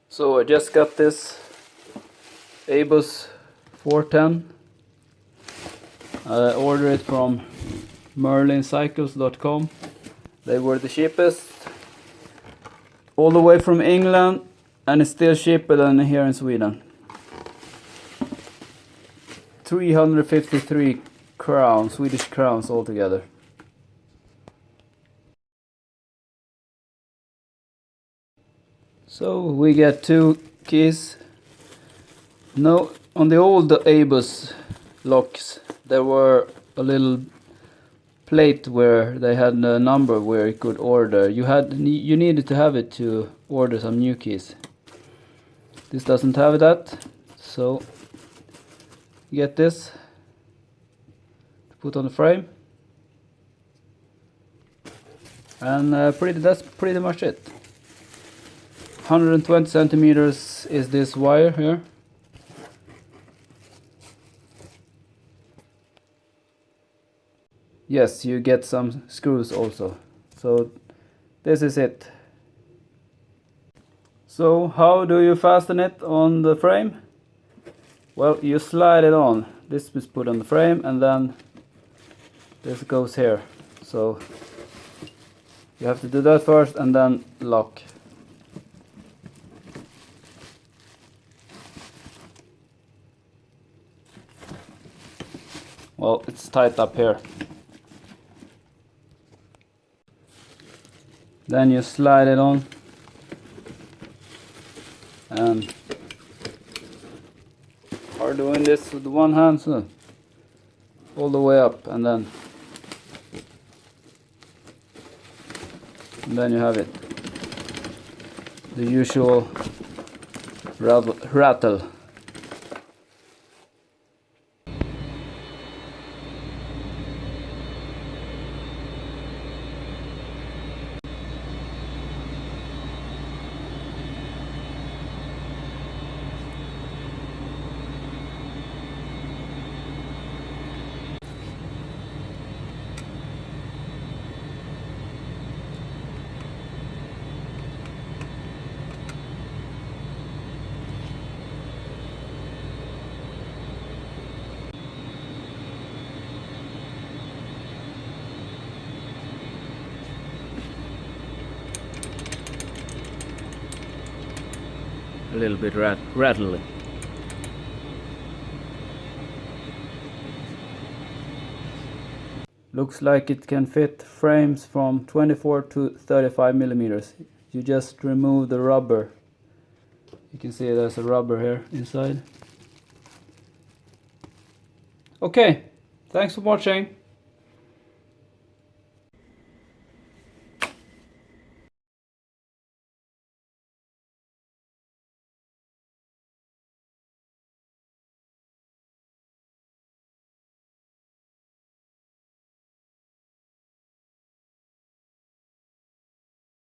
So I just got this ABUS 410. I ordered it from merlincycles.com. They were the cheapest, all the way from England, and it's still cheaper than here in Sweden. 353 crowns, Swedish crowns altogether. So we get 2 keys. No, on the old ABUS locks there were a little plate where they had a number where you could order. You needed to have it to order some new keys. This doesn't have that, so you get this to put on the frame, and that's pretty much it. 120 centimeters is this wire here. Yes, you get some screws also. So this is it. So how do you fasten it on the frame? Well, you slide it on. This is put on the frame, and then this goes here. So you have to do that first and then lock. Well, it's tight up here. Then you slide it on and are doing this with one hand, so all the way up, and then you have it. The usual rattle. A little bit rattling. Looks like it can fit frames from 24 to 35 millimeters. You just remove the rubber. You can see there's a rubber here inside. Okay, thanks for watching.